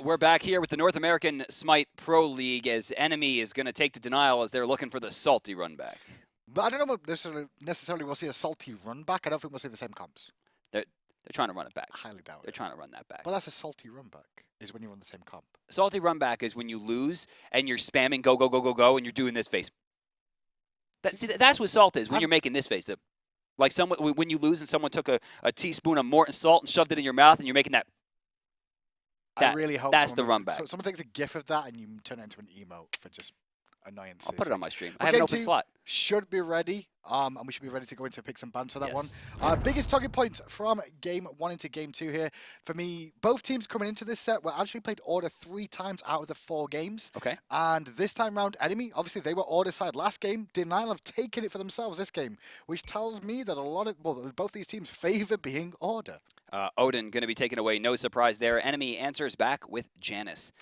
We're back here with the North American Smite Pro League as Enemy is going to take to denial as they're looking for the salty run back. But I don't know if necessarily we'll see a salty run back. I don't think we'll see the same comps. They're trying to run it back. I highly doubt They're it. trying to run that back. But that's a salty run back, is when you run the same comp. Salty run back is when you lose and you're spamming go, go, go, go, go, and you're doing this face. That's what salt is, when you're making this face. Like when you lose and someone took a teaspoon of Morton salt and shoved it in your mouth and you're making that. I really hope that's the run back. So someone takes a gif of that and you turn it into an emote for just annoyances. I'll put it on my stream. Well, I have an open slot. Should be ready, and we should be ready to go into picks and bans for that Yes. one. Biggest talking points from Game 1 into Game 2 here. For me, both teams coming into this set were actually played Order 3 times out of the 4 games. Okay. And this time round, Enemy, obviously they were Order side last game. Denial have taken it for themselves this game, which tells me that both these teams favor being Order. Odin going to be taken away. No surprise there. Enemy answers back with Janice.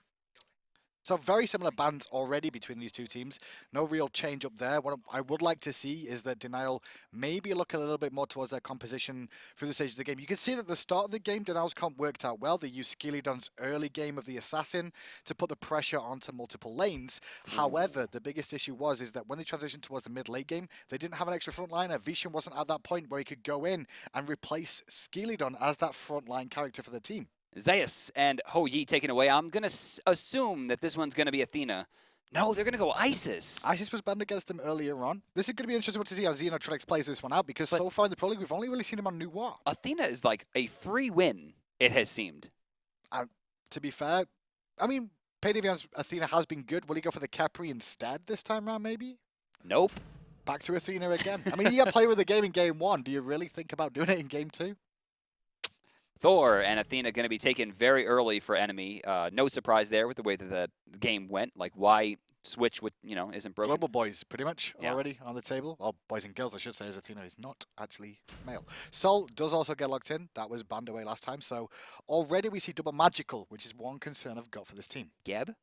So very similar bans already between these two teams. No real change up there. What I would like to see is that Denial maybe look a little bit more towards their composition through the stage of the game. You can see that at the start of the game, Denial's comp worked out well. They used Skeeledon's early game of the Assassin to put the pressure onto multiple lanes. However, the biggest issue is that when they transitioned towards the mid-late game, they didn't have an extra frontliner. Vetium wasn't at that point where he could go in and replace Skeeledon as that frontline character for the team. Zeus and Ho Yi taken away. I'm going to assume that this one's going to be Athena. No, they're going to go Isis. Isis was banned against him earlier on. This is going to be interesting to see how Xenotronics plays this one out, because so far in the Pro League, we've only really seen him on Noir. Athena is like a free win, it has seemed. To be fair, I mean, PainDeViande's Athena has been good. Will he go for the Khepri instead this time around, maybe? Nope. Back to Athena again. I mean, you got to play with the game in Game 1. Do you really think about doing it in Game 2? Thor and Athena going to be taken very early for Enemy. No surprise there with the way that the game went. Like, why switch with, isn't broken? Global boys, pretty much, already on the table. Or boys and girls, I should say, as Athena is not actually male. Sol does also get locked in. That was banned away last time. So already we see double magical, which is one concern I've got for this team. Geb?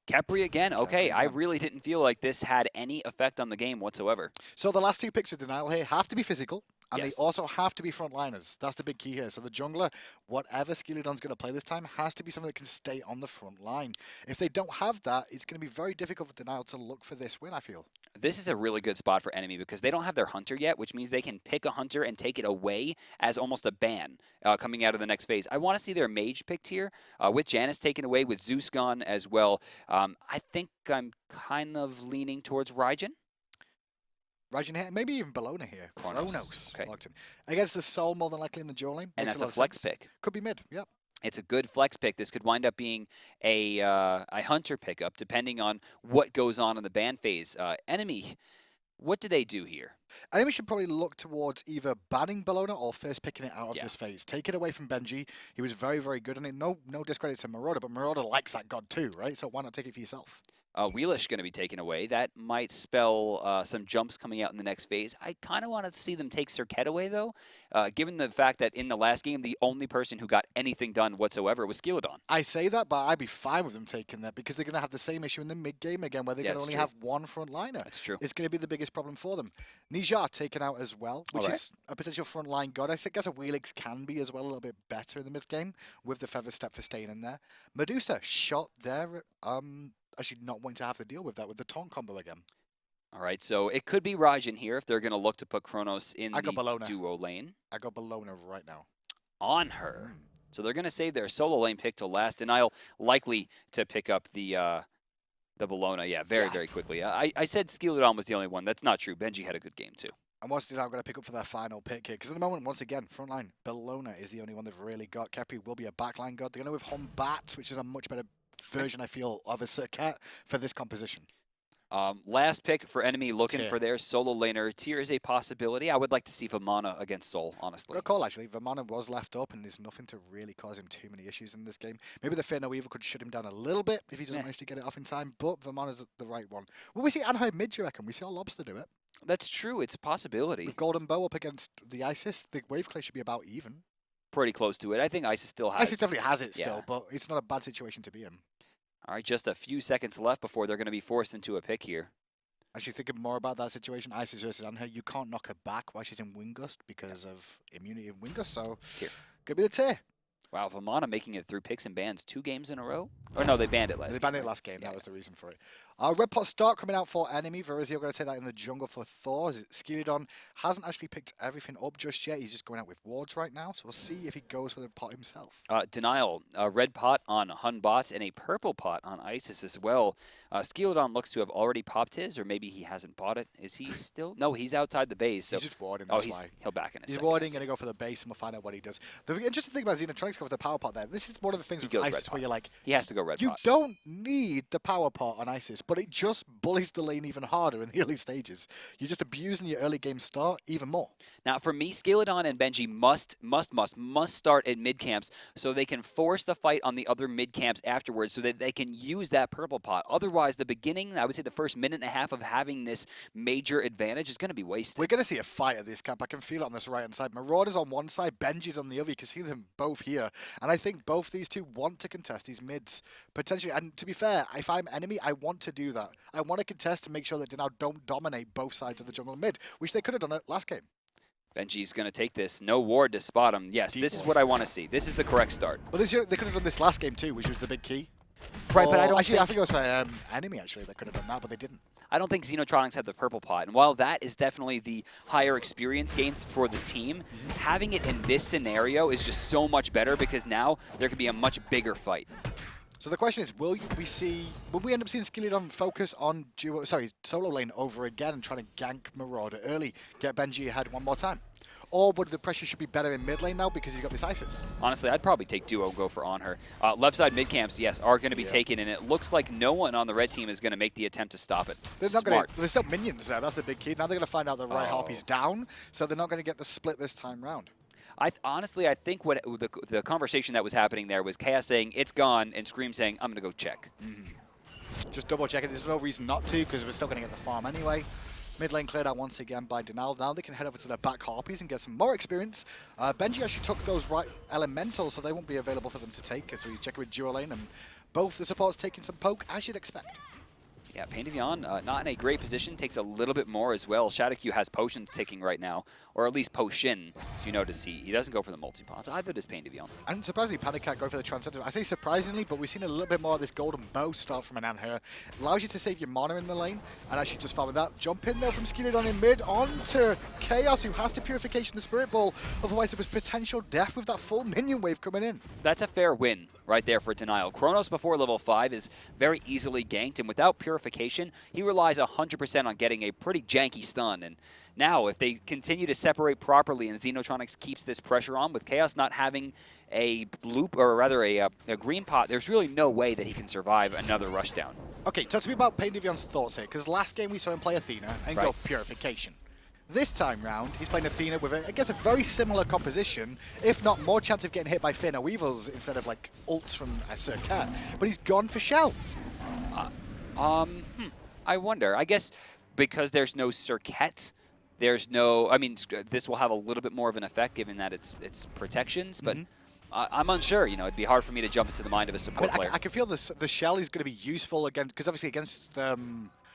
Khepri again? Okay, I really didn't feel like this had any effect on the game whatsoever. So the last two picks with Denial here have to be physical, and Yes. they also have to be frontliners. That's the big key here. So the jungler, whatever Skeeledon's going to play this time, has to be something that can stay on the front line. If they don't have that, it's going to be very difficult for Denial to look for this win, I feel. This is a really good spot for Enemy because they don't have their Hunter yet, which means they can pick a Hunter and take it away as almost a ban coming out of the next phase. I want to see their Mage picked here with Janice taken away, with Zeus gone as well. I think I'm kind of leaning towards Raijin. Raijin here, maybe even Bellona here. Chronos. Okay. Locked in. Against the Soul, more than likely in the dual lane. And Makes that's a a lot of flex sense. pick. Could be mid, yeah. It's a good flex pick. This could wind up being a Hunter pickup, depending on what goes on in the ban phase. Enemy, what do they do here? I think we should probably look towards either banning Bellona or first picking it out of this phase. Take it away from Benji. He was very, very good, and no discredit to Marauder, but Marauder likes that god too, right? So why not take it for yourself? Wheelish going to be taken away. That might spell some jumps coming out in the next phase. I kind of wanted to see them take Circuit away, though, given the fact that in the last game, the only person who got anything done whatsoever was Skeeledon. I say that, but I'd be fine with them taking that because they're going to have the same issue in the mid-game again, where they're going to only have one front liner. That's true. It's going to be the biggest problem for them. Nijar taken out as well, which is a potential front line god. I guess a Wheelix can be as well, a little bit better in the mid-game with the Feather Step for staying in there. Medusa shot there. Actually not wanting to have to deal with that with the taunt combo again. All right, so it could be Raijin here if they're going to look to put Chronos in the duo lane. I got Bellona right now. On her. So they're going to save their solo lane pick till last. Denial likely to pick up the Bellona, very quickly. I said Skeeledon was the only one. That's not true. Benji had a good game too. And what's Denial going to pick up for their final pick here? Because at the moment, once again, front line, Bellona is the only one they've really got. Khepri will be a backline god. They're going to with Batz, which is a much better version, I feel, of a Circuit for this composition. Last pick for Enemy looking for their solo laner. Tier is a possibility. I would like to see Vamana against Soul, honestly. Good call, actually. Vamana was left up, and there's nothing to really cause him too many issues in this game. Maybe the Fear No Evil could shut him down a little bit if he doesn't manage to get it off in time, but Vamana's the right one. Will we see Anhur mid, do you reckon? We saw Lobster do it. That's true. It's a possibility. With Golden Bow up against the Isis, the wave clay should be about even. Pretty close to it. I think Isis still has. Isis definitely has it still, but it's not a bad situation to be in. All right, just a few seconds left before they're going to be forced into a pick here. Actually, thinking more about that situation, Isis versus Anhur, you can't knock her back while she's in Wingust because of immunity in Wingust, so Tier. gonna be the tier. Wow, Vamana making it through picks and bans 2 games in a row? Or no, they banned it last game. They banned it last game. That was the reason for it. Red pot start coming out for enemy. Varizial going to take that in the jungle for Thor. Skeeledon hasn't actually picked everything up just yet. He's just going out with wards right now. So we'll see if he goes for the pot himself. Denial, a red pot on Hun bots and a purple pot on Isis as well. Skeeledon looks to have already popped his, or maybe he hasn't bought it. Is he still? No, he's outside the base. So he's just warding, that's why. He'll back in a second. He's warding, going to go for the base, and we'll find out what he does. The interesting thing about Xenotronics going for the power pot there, this is one of the things with Isis where you're like, he has to go red pot. You don't need the power pot on Isis, but it just bullies the lane even harder in the early stages. You're just abusing your early game start even more. Now, for me, Skeeledon and Benji must start at mid camps so they can force the fight on the other mid camps afterwards so that they can use that purple pot. Otherwise, the beginning, I would say the first minute and a half of having this major advantage is going to be wasted. We're going to see a fight at this camp. I can feel it on this right-hand side. Marauder's on one side, Benji's on the other. You can see them both here. And I think both these two want to contest these mids, potentially. And to be fair, if I'm enemy, I want to do that. I want to contest to make sure that they now don't dominate both sides of the jungle mid, which they could have done it last game. Benji's going to take this. No ward to spot him. Yes, this is what I want to see. This is the correct start. But this year, they could have done this last game too, which was the big key. Right, but I don't actually, I think it was for enemy, actually. They could have done that, but they didn't. I don't think Xenotronics had the purple pot. And while that is definitely the higher experience gain for the team, having it in this scenario is just so much better because now there could be a much bigger fight. So the question is, will we end up seeing Skeeledon focus on solo lane over again and trying to gank Marauder early, get Benji ahead one more time? Or would the pressure should be better in mid lane now because he's got this Isis? Honestly, I'd probably take duo, go for Anhur. Left side mid camps, yes, are going to be taken, and it looks like no one on the red team is going to make the attempt to stop it. There's still minions there. That's the big key. Now they're going to find out the right Harpy's down, so they're not going to get the split this time round. Honestly, I think what the conversation that was happening there was Chaos saying it's gone and Scream saying I'm going to go check. Just double check it. There's no reason not to because we're still going to get the farm anyway. Mid lane cleared out once again by Denial. Now they can head over to their back Harpies and get some more experience. Benji actually took those right elementals, so they won't be available for them to take. So you check it with dual lane, and both the supports taking some poke, as you'd expect. Yeah, PainDeViande not in a great position, takes a little bit more as well. Shadowq has potions ticking right now, or at least potion, so you notice he doesn't go for the multi-pots. Either does PainDeViande. And surprisingly, PandaCat going for the Transcendent. I say surprisingly, but we've seen a little bit more of this golden bow start from an Anhur. It allows you to save your mana in the lane, and actually just farming that. Jump in there from Skeeledon in mid, onto Khaos, who has to Purification the Spirit Ball. Otherwise, there was potential death with that full minion wave coming in. That's a fair win right there for Denial. Chronos before level 5 is very easily ganked, and without Purification, he relies 100% on getting a pretty janky stun. And now, if they continue to separate properly and Xenotronics keeps this pressure on, with Khaos not having a blue, or rather a green pot, there's really no way that he can survive another rushdown. Okay, talk to me about PainDeViande's thoughts here, because last game we saw him play Athena and go Purification. This time round, he's playing Athena with, I guess, a very similar composition, if not more chance of getting hit by Fear No Evils instead of, like, ults from Sir Cat. But he's gone for Shell. I wonder. I guess because there's no Sir Cat, there's no... I mean, this will have a little bit more of an effect given that it's protections, but I'm unsure. You know, it'd be hard for me to jump into the mind of a support player. I can feel the Shell is going to be useful again, because obviously against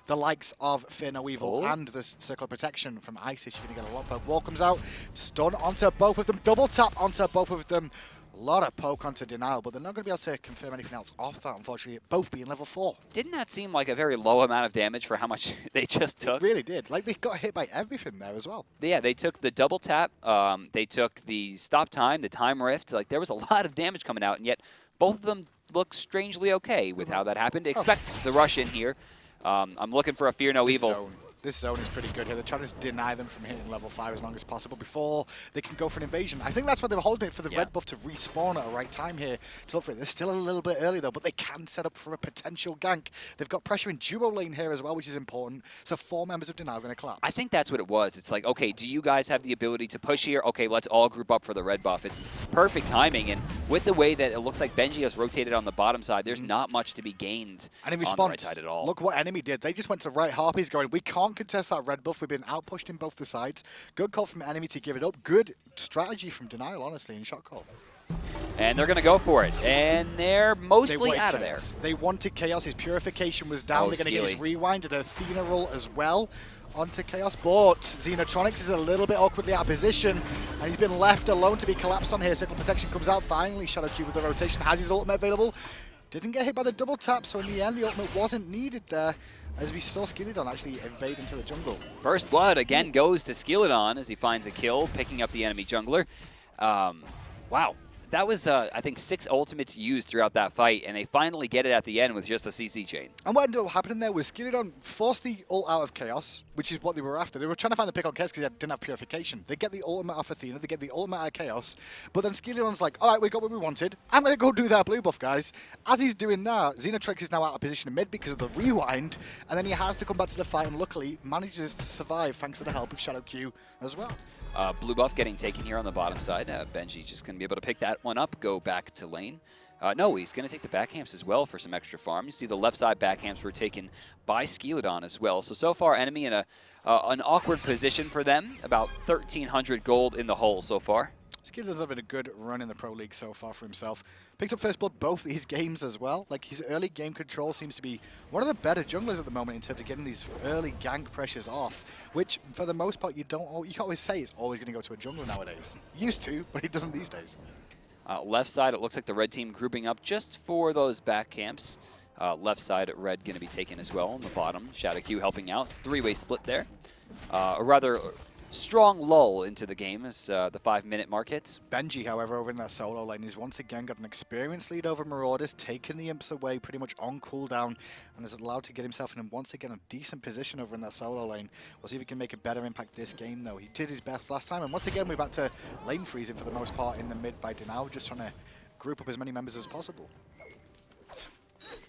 the likes of Fear No Evil and the Circle of Protection from Isis, you're going to get a lot. But Wall comes out, stun onto both of them, double tap onto both of them. A lot of poke onto Denial, but they're not going to be able to confirm anything else off that, unfortunately, both being level 4. Didn't that seem like a very low amount of damage for how much they just took? It really did. Like, they got hit by everything there as well. Yeah, they took the double tap, they took the stop time, the time rift. Like, there was a lot of damage coming out, and yet both of them look strangely okay with how that happened. Expect the rush in here. I'm looking for a Fear No Evil. This zone is pretty good here. They're trying to deny them from hitting level 5 as long as possible before they can go for an invasion. I think that's why they were holding it for the red buff to respawn at the right time here to look for it. They're still a little bit early though, but they can set up for a potential gank. They've got pressure in duo lane here as well, which is important. So 4 members of Denial are going to collapse. I think that's what it was. It's like, okay, do you guys have the ability to push here? Okay, let's all group up for the red buff. It's perfect timing, and with the way that it looks like Benji has rotated on the bottom side, there's not much to be gained and in response, on the right side at all. Look what enemy did. They just went to right Harpies going, we can't contest that red buff. We've been outpushed in both the sides. Good call from enemy to give it up. Good strategy from Denial, honestly, in shot call. And they're going to go for it. And they're mostly out of there. They wanted Chaos. His Purification was down. They're going to get his rewind and Athena roll as well. onto Khaos, but Xenotronics is a little bit awkwardly out of position, and he's been left alone to be collapsed on here. Circle Protection comes out finally. Shadowq with the rotation has his ultimate available. Didn't get hit by the double tap, so in the end the ultimate wasn't needed there, as we saw Skeeledon actually invade into the jungle. First blood again goes to Skeeledon as he finds a kill, picking up the enemy jungler. Wow. That was, I think, 6 ultimates used throughout that fight, and they finally get it at the end with just a CC chain. And what ended up happening there was Skeeledon forced the ult out of Khaos, which is what they were after. They were trying to find the pick on Khaos because he didn't have purification. They get the ultimate off Athena, they get the ultimate out of Khaos, but then Skeeledon's like, all right, we got what we wanted. I'm going to go do that blue buff, guys. As he's doing that, Xenotronics is now out of position in mid because of the rewind, and then he has to come back to the fight and luckily manages to survive thanks to the help of Shadowq as well. Blue buff getting taken here on the bottom side. Benji just going to be able to pick that one up, go back to lane. No, he's going to take the back camps as well for some extra farm. You see the left side back camps were taken by Skeeledon as well. So far, enemy in an awkward position for them. About 1,300 gold in the hole so far. Skeeledon's having a good run in the Pro League so far for himself. Picked up first blood both these games as well. Like, his early game control seems to be one of the better junglers at the moment in terms of getting these early gank pressures off, which for the most part you can't always say it's always going to go to a jungler nowadays. Used to, but it doesn't these days. Left side, it looks like the red team grouping up just for those back camps. Left side, red going to be taken as well on the bottom. Shadowq helping out. 3-way split there. A rather strong lull into the game as the 5-minute mark hits. Benji, however, over in that solo lane, has once again got an experienced lead over Marauders, taken the imps away pretty much on cooldown, and is allowed to get himself in once again a decent position over in that solo lane. We'll see if he can make a better impact this game, though. He did his best last time, and once again we're back to lane freezing for the most part in the mid by Denial, just trying to group up as many members as possible.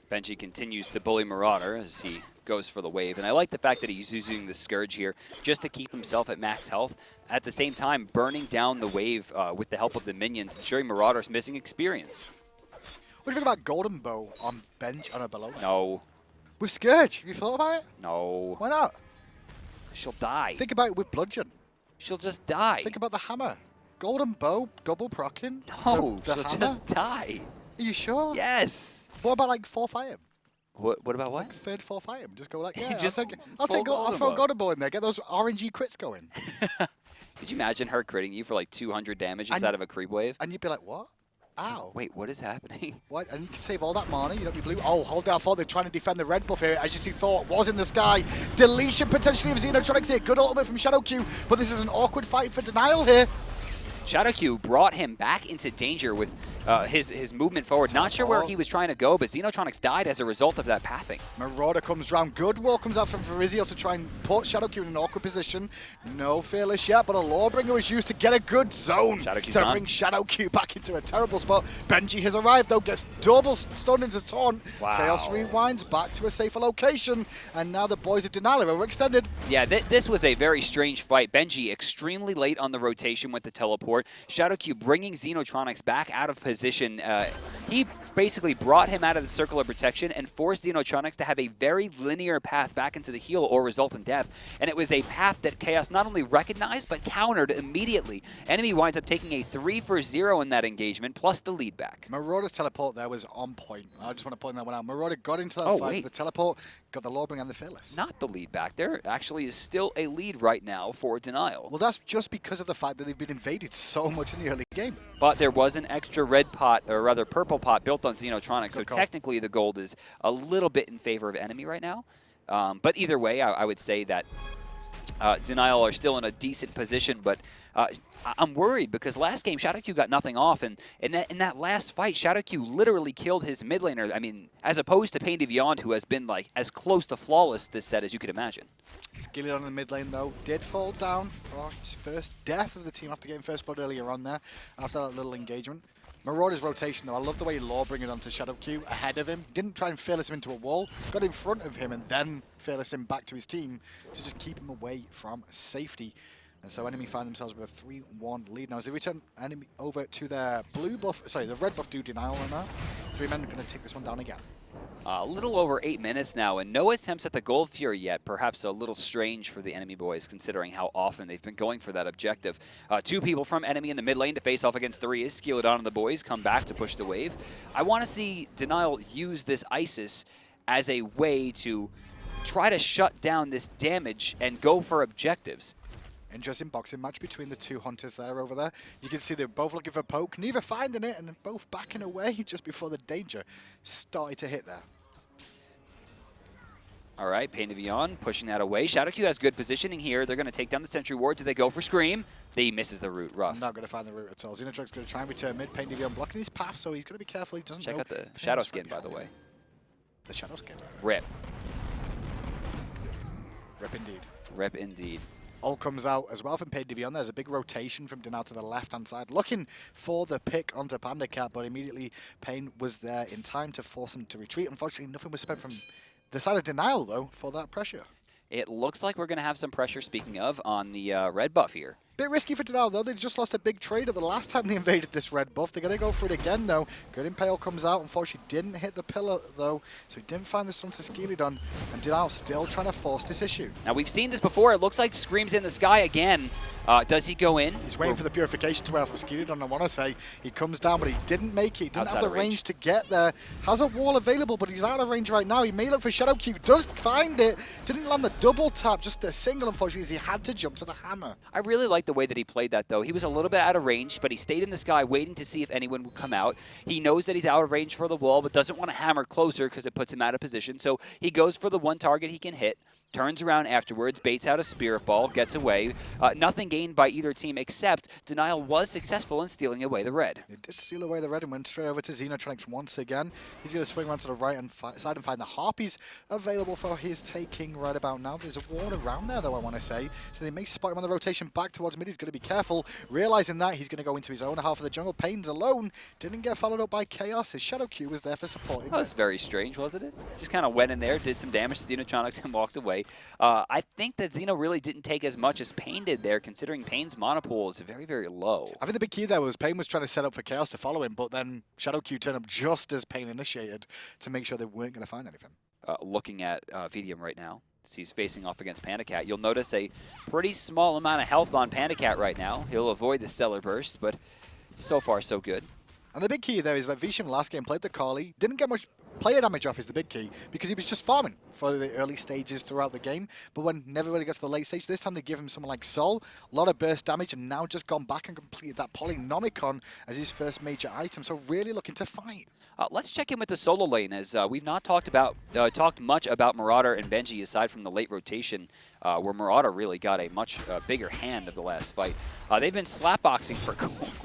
Benji continues to bully Marauder as he goes for the wave. And I like the fact that he's using the Scourge here just to keep himself at max health. At the same time, burning down the wave with the help of the minions, ensuring Marauder's missing experience. What do you think about Golden Bow on bench on a Bellona? No. With Scourge, have you thought about it? No. Why not? She'll die. Think about it with Bludgeon. She'll just die. Think about the hammer. Golden Bow, double procking. No, the she'll hammer? just die. Are you sure? Yes. What about like 4th item? What about what? Like 3rd, 4th item. Just go like, yeah, Just I'll throw Golden Bow in there. Get those RNG crits going. Could you imagine her critting you for like 200 damage inside of a creep wave? And you'd be like, what? Ow. Wait, what is happening? What? And you can save all that mana, you don't be blue. Oh, hold down Thor. They're trying to defend the red buff here. As you see, Thor was in the sky. Deletion potentially of Xenotronics here. Good ultimate from Shadowq, but this is an awkward fight for Denial here. Shadowq brought him back into danger with his movement forward. Not sure where he was trying to go, but Xenotronics died as a result of that pathing. Marauder comes round. Good wall comes out from Varizial to try and put Shadowq in an awkward position. No Fearless yet, but a Lawbringer was used to get a good zone Shadowq's to done. bring Shadowq back into a terrible spot. Benji has arrived, though, gets double stunned into taunt. Wow. Chaos rewinds back to a safer location, and now the boys of Denial are overextended. Yeah, this was a very strange fight. Benji extremely late on the rotation with the teleport. Shadowq bringing Xenotronics back out of position. He basically brought him out of the circle of protection and forced Xenotronics to have a very linear path back into the heal or result in death. And it was a path that Khaos not only recognized, but countered immediately. Enemy winds up taking a 3-for-0 in that engagement, plus the lead back. Marauder's teleport there was on point. I just want to point that one out. Marauder got into that fight with the teleport, got the Lawbringer and the Fearless. Not the lead back. There actually is still a lead right now for Denial. Well, that's just because of the fact that they've been invaded so much in the early game. But there was an extra red pot, or rather purple pot, built on Xenotronics, so technically the gold is a little bit in favor of enemy right now. But either way, I would say that Denial are still in a decent position, but I'm worried because last game Shadowq got nothing off, and in that last fight, Shadowq literally killed his mid laner. I mean, as opposed to PainDeViande, who has been like as close to flawless this set as you could imagine. Skeeledon in the mid lane, though, did fall down for his first death of the team after getting first blood earlier on there, after that little engagement. Marauder's rotation, though, I love the way Lawbringer onto Shadowq ahead of him. Didn't try and Fearless him into a wall, got in front of him and then Fearless him back to his team to just keep him away from safety. And so enemy find themselves with a 3-1 lead. Now as they return enemy over to their blue buff, sorry, the red buff do Denial on that. 3 men are going to take this one down again. A little over 8 minutes now, and no attempts at the Gold Fury yet. Perhaps a little strange for the enemy boys, considering how often they've been going for that objective. 2 people from enemy in the mid lane to face off against 3 is Skeeledon and the boys come back to push the wave. I want to see Denial use this Isis as a way to try to shut down this damage and go for objectives. Interesting boxing match between the two hunters there over there. You can see they're both looking for poke, neither finding it, and then both backing away just before the danger started to hit there. All right, PainDeViande pushing that away. Shadowq has good positioning here. They're going to take down the sentry ward. Do they go for Scream? He misses the route. Rough. Not going to find the route at all. Xenotronics going to try and return mid. PainDeViande blocking his path, so he's going to be careful. He doesn't Check know out the Shadow Skin, by the way. The Shadow Skin. Rip. Rip indeed. Rip indeed. All comes out as well from PainDeViande. There's a big rotation from Denial to the left-hand side, looking for the pick onto PandaCat, but immediately Pain was there in time to force him to retreat. Unfortunately, nothing was spent from the side of Denial, though, for that pressure. It looks like we're going to have some pressure, speaking of, on the red buff here. Bit risky for Denial, though. They just lost a big trader the last time they invaded this red buff. They're going to go for it again, though. Good Impale comes out. Unfortunately, didn't hit the pillar, though, so he didn't find the stun to Skeeledon, and Denial still trying to force this issue. Now, we've seen this before. It looks like Scream's in the sky again. Does he go in? He's waiting for the purification to wear from Skeeledon, I want to say. He comes down, but he didn't make it. He didn't have the range to get there. Has a wall available, but he's out of range right now. He may look for Shadowq. Does find it. Didn't land the double tap, just a single, unfortunately, as he had to jump to the hammer. I really like the way that he played that, though. He was a little bit out of range, but he stayed in the sky waiting to see if anyone would come out. He knows that he's out of range for the wall, but doesn't want to hammer closer because it puts him out of position. So he goes for the one target he can hit. Turns around afterwards, baits out a Spirit Ball, gets away. Nothing gained by either team except Denial was successful in stealing away the red. He did steal away the red and went straight over to Xenotronics once again. He's going to swing around to the right side and find the Harpies available for his taking right about now. There's a ward around there, though, I want to say. So they may spot him on the rotation back towards mid. He's going to be careful. Realizing that, he's going to go into his own half of the jungle. Pain's alone. Didn't get followed up by Khaos. His Shadowq was there for support. That was very strange, wasn't it? Just kind of went in there, did some damage to Xenotronics and walked away. I think that Xeno really didn't take as much as Pain did there, considering Pain's mana pool is very, very low. I think the big key there was Pain was trying to set up for Khaos to follow him, but then Shadowq turned up just as Pain initiated to make sure they weren't going to find anything. Looking at Vetium right now, he's facing off against PandaCat. You'll notice a pretty small amount of health on PandaCat right now. He'll avoid the Stellar Burst, but so far so good. And the big key there is that Vetium last game played the Carly, didn't get much player damage off is the big key, because he was just farming for the early stages throughout the game. But when never really gets to the late stage, this time they give him someone like Sol, a lot of burst damage, and now just gone back and completed that Polynomicon as his first major item. So really looking to fight. Let's check in with the solo lane, as we've not talked much about Marauder and Benji aside from the late rotation, where Marauder really got a much bigger hand of the last fight. They've been slapboxing for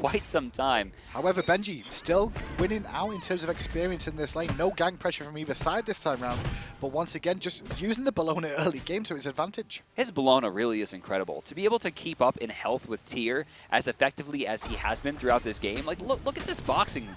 quite some time. However, Benji still winning out in terms of experience in this lane. No gang pressure from either side this time round, but once again, just using the Bellona early game to his advantage. His Bellona really is incredible. To be able to keep up in health with tier as effectively as he has been throughout this game, like look at this boxing.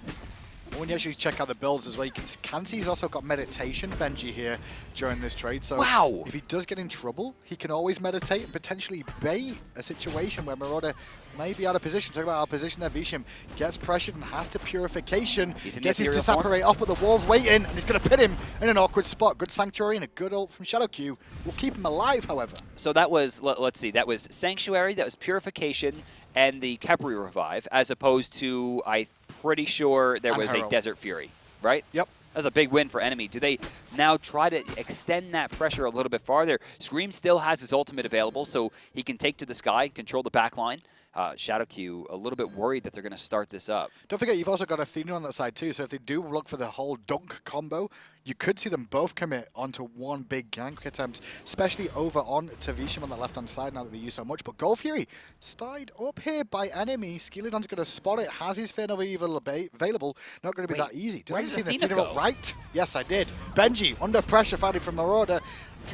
When you actually check out the builds as well, you can see he's also got meditation Benji here during this trade. So wow. If he does get in trouble, he can always meditate and potentially bait a situation where Marauder may be out of position. Talk about out of position there. Vetium gets pressured and has to purification. Gets his Disapparate off, but the wall's waiting, and he's going to pit him in an awkward spot. Good Sanctuary and a good ult from Shadowq will keep him alive, however. So that was, let's see, that was Sanctuary, that was Purification, and the Khepri revive, as opposed to, I'm pretty sure there was a Desert Fury, right? Yep. That's a big win for enemy. Do they now try to extend that pressure a little bit farther? Scream still has his ultimate available, so he can take to the sky, control the back line. Shadowq a little bit worried that they're going to start this up. Don't forget, you've also got Athena on that side too, so if they do look for the whole dunk combo, you could see them both commit onto one big gank attempt, especially over on to Vetium on the left-hand side now that they use so much. But Gold Fury started up here by enemy. Skeeledon's going to spot it, has his Fear Nova available. Not going to be that easy. Did I see the Athena up right? Yes, I did. Benji, under pressure, finally from Marauder.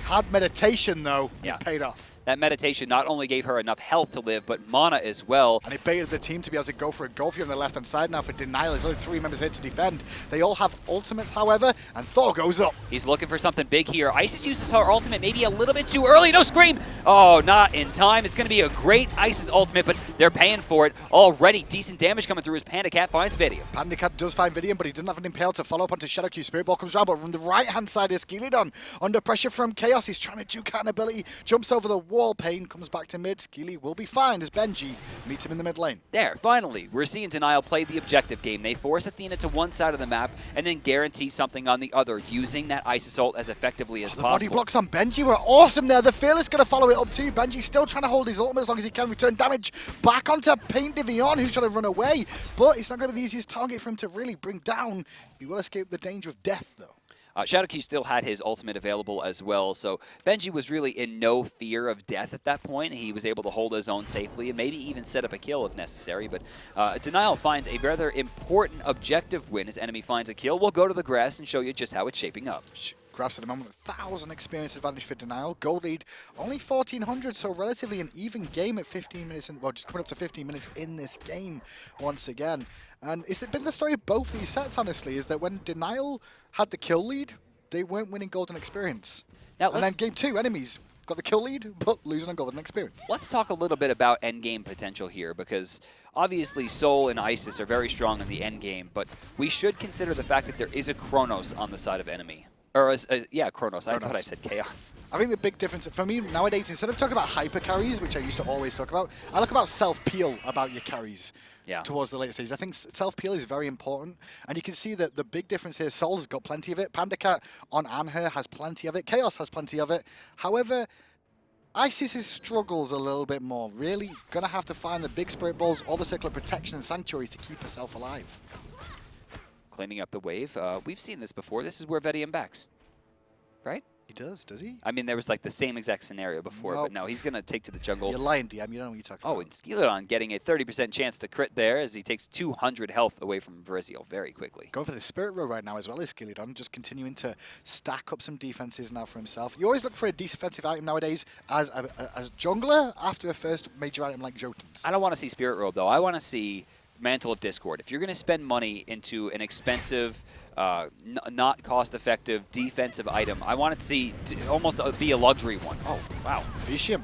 Had meditation, though. Yeah. It paid off. That meditation not only gave her enough health to live, but mana as well. And it baited the team to be able to go for a Gold Fury on the left-hand side now for Denial. There's only 3 members here to defend. They all have ultimates, however, and Thor goes up. He's looking for something big here. Isis uses her ultimate maybe a little bit too early. No Scream! Oh, not in time. It's going to be a great Isis ultimate, but They're paying for it already. Decent damage coming through as PandaCat finds Vetium. PandaCat does find Vetium, but he doesn't have an impale to follow up onto Shadowq. Spirit Ball comes around, but from the right-hand side is Skeeledon. Under pressure from Khaos. He's trying to juke out an ability. Jumps over the wall. Pain comes back to mid. Skeely will be fine as Benji meets him in the mid lane. There, finally, we're seeing Denial play the objective game. They force Athena to one side of the map and then guarantee something on the other, using that Ice Assault as effectively as The possible. body blocks on Benji were awesome there. The Fearless going to follow it up too. Benji still trying to hold his ultimate as long as he can. Return damage back onto PainDeViande, who's trying to run away. But it's not going to be the easiest target for him to really bring down. He will escape the danger of death, though. Shadowq still had his ultimate available as well, so Benji was really in no fear of death at that point. He was able to hold his own safely and maybe even set up a kill if necessary, but Denial finds a rather important objective win as enemy finds a kill. We'll go to the grass and show you just how it's shaping up. Graphs at the moment, 1,000 experience advantage for Denial. Gold lead only 1,400, so relatively an even game at 15 minutes, well, just coming up to 15 minutes in this game once again. And it's been the story of both these sets, honestly, is that when Denial had the kill lead, they weren't winning golden experience. Now, and then game 2, enemies got the kill lead, but losing on golden experience. Let's talk a little bit about endgame potential here, because obviously Soul and Isis are very strong in the endgame, but we should consider the fact that there is a Chronos on the side of enemy. Or, yeah, Chronos. I thought I said Chaos. I think the big difference, for me nowadays, instead of talking about hyper carries, which I used to always talk about, I look about self-peel about your carries towards the later stages. I think self-peel is very important, and you can see that the big difference here, Soul's got plenty of it, PandaCat on Anhur has plenty of it, Khaos has plenty of it. However, Isis struggles a little bit more. Really going to have to find the big Spirit Balls or the Circle of Protection and Sanctuaries to keep herself alive. Cleaning up the wave. We've seen this before. This is where Vetium backs, right? He does he? I mean, there was like the same exact scenario before, but no, he's going to take to the jungle. You're lying, Diem. You don't know what you're talking about. And Skeeledon getting a 30% chance to crit there as he takes 200 health away from Varizial very quickly. Going for the Spirit Row right now as well as Skeeledon, just continuing to stack up some defenses now for himself. You always look for a defensive item nowadays as a jungler after a first major item like Jotuns. I don't want to see Spirit Robe, though. I want to see Mantle of Discord. If you're going to spend money into an expensive, not cost-effective defensive item, I want it to see almost be a luxury one. Oh, wow. Vetium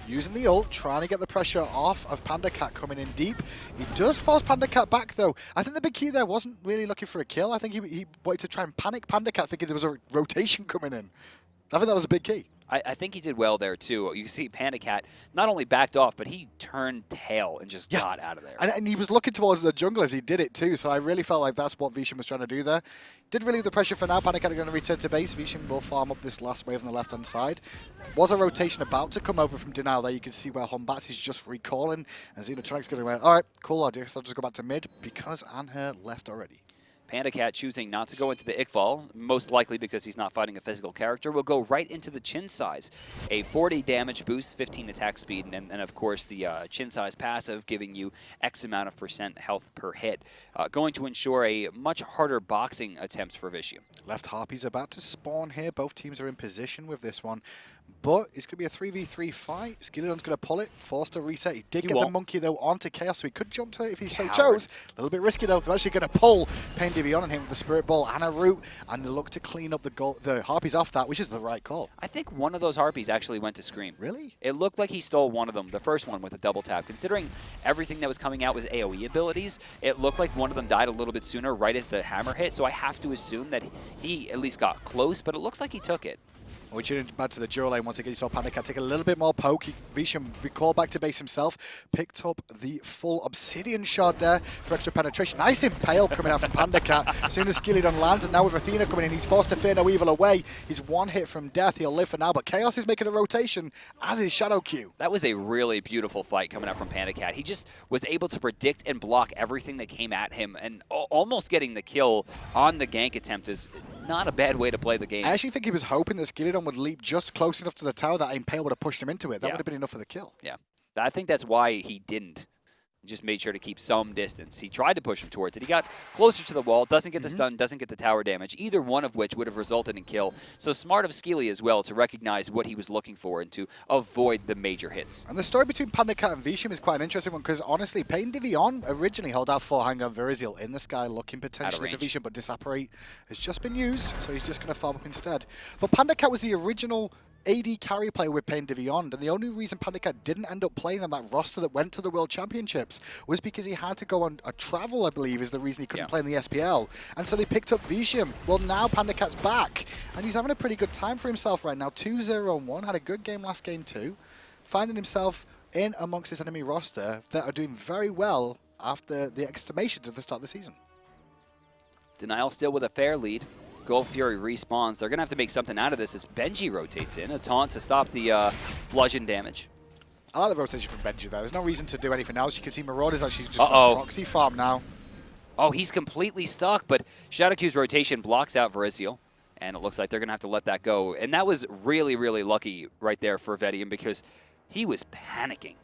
using the ult, trying to get the pressure off of PandaCat coming in deep. He does force PandaCat back, though. I think the big key there wasn't really looking for a kill. I think he wanted to try and panic PandaCat, thinking there was a rotation coming in. I think that was a big key. I think he did well there, too. You see PandaCat not only backed off, but he turned tail and just got out of there. And he was looking towards the jungle as he did it, too, so I really felt like that's what Vetium was trying to do there. Did relieve the pressure for now. PandaCat are going to return to base. Vetium will farm up this last wave on the left-hand side. Was a rotation about to come over from Denial there. You can see where Batz is just recalling, and Xenotronics going to go, all right, cool, I guess I'll just go back to mid, because Anhur left already. PandaCat choosing not to go into the Ickfall, most likely because he's not fighting a physical character, will go right into the Chin Size. A 40 damage boost, 15 attack speed, and of course the Chin Size passive giving you X amount of % health per hit. Going to ensure a much harder boxing attempts for Vetium. Left Harpy's about to spawn here. Both teams are in position with this one. But it's going to be a 3v3 fight. Skeeledon's going to pull it, forced to reset. He did get the monkey, though, onto Khaos, so he could jump to it if he so chose. A little bit risky, though. They're actually going to pull PainDeViande on him with the Spirit Ball and a root, and they look to clean up the Harpies off that, which is the right call. I think one of those Harpies actually went to Scream. Really? It looked like he stole one of them, the first one with a double tap. Considering everything that was coming out was AoE abilities, it looked like one of them died a little bit sooner, right as the hammer hit, so I have to assume that he at least got close, but it looks like he took it. We tune back to the Duro lane once again. You saw PandaCat take a little bit more poke. Vetium recalled back to base himself. Picked up the full Obsidian shard there for extra penetration. Nice impale coming out from PandaCat. As soon as Skeeledon lands, and now with Athena coming in, he's forced to fear no evil away. He's one hit from death. He'll live for now, but Khaos is making a rotation, as is Shadowq. That was a really beautiful fight coming out from PandaCat. He just was able to predict and block everything that came at him, and almost getting the kill on the gank attempt is not a bad way to play the game. I actually think he was hoping that Skeeledon would leap just close enough to the tower that impale would have pushed him into it. That would have been enough for the kill. Yeah, I think that's why he didn't. He just made sure to keep some distance. He tried to push him towards it. He got closer to the wall, doesn't get the stun, doesn't get the tower damage, either one of which would have resulted in kill. So smart of Skeely as well to recognize what he was looking for and to avoid the major hits. And the story between PandaCat and Vetium is quite an interesting one, because honestly, PainDeViande originally held out for Hanger Varizial in the sky, looking potentially for Vetium, but Disapparate has just been used, so he's just going to farm up instead. But PandaCat was the original AD carry player with PainDeViande, and the only reason PandaCat didn't end up playing on that roster that went to the World Championships was because he had to go on a travel, I believe, is the reason he couldn't play in the SPL. And so they picked up Vetium. Well, now PandaCat's back, and he's having a pretty good time for himself right now. 2-0-1, had a good game last game too, finding himself in amongst this enemy roster that are doing very well after the exclamations at the start of the season. Denial still with a fair lead. Gulf Fury respawns. They're going to have to make something out of this as Benji rotates in. A taunt to stop the bludgeon damage. I like the rotation from Benji there. There's no reason to do anything else. You can see Marauder's actually just got proxy farm now. Oh, he's completely stuck, but Shadowq's rotation blocks out Varizial, and it looks like they're going to have to let that go. And that was really, really lucky right there for Vetium because he was panicking.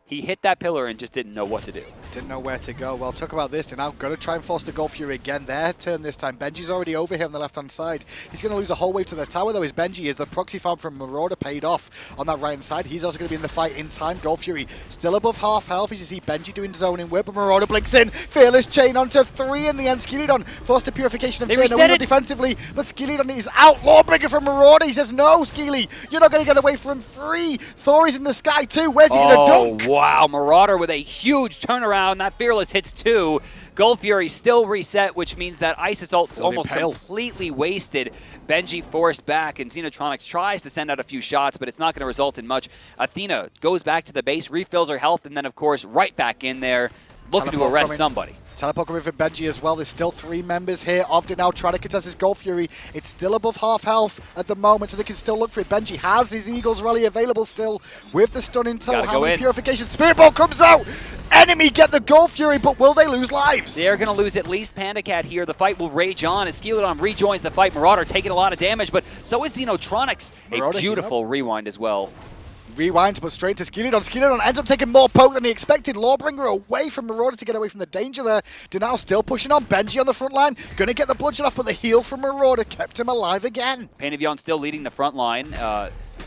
He hit that pillar and just didn't know what to do. Didn't know where to go. Well, talk about this. They're now going to try and force the Gulf Fury again. Their turn this time. Benji's already over here on the left-hand side. He's going to lose a whole wave to the tower, though, as Benji is. The proxy farm from Marauder paid off on that right-hand side. He's also going to be in the fight in time. Gulf Fury still above half health. As you see Benji doing zoning whip, but Marauder blinks in. Fearless chain onto 3 in the end. Skeeledon forced to purification and fear. No defensively, but Skeeledon is out. Lawbringer from Marauder. He says, no, Skeely, you're not going to get away from 3. Thor is in the sky, too. Where's he going to dunk? Oh, wow. Marauder with a huge turnaround. That Fearless hits 2. Gulf Fury still reset, which means that Ice Assault's almost completely wasted. Benji forced back, and Xenotronics tries to send out a few shots, but it's not going to result in much. Athena goes back to the base, refills her health, and then, of course, right back in there, looking to arrest somebody. Teleport coming for Benji as well. There's still 3 members here of Denial trying to contest this Gulf Fury. It's still above half health at the moment, so they can still look for it. Benji has his Eagles Rally available still with the stun in tow. How many purification? Spirit Ball comes out! Enemy get the Gulf Fury, but will they lose lives? They're going to lose at least PandaCat here. The fight will rage on as Skeeledon rejoins the fight. Marauder taking a lot of damage, but so is Xenotronics. A beautiful rewind as well. Rewinds, but straight to Skeeledon. Skeeledon ends up taking more poke than he expected. Lawbringer away from Marauder to get away from the danger there. Denial still pushing on. Benji on the front line. Going to get the bludgeon off, but the heal from Marauder kept him alive again. PainDeViande still leading the front line.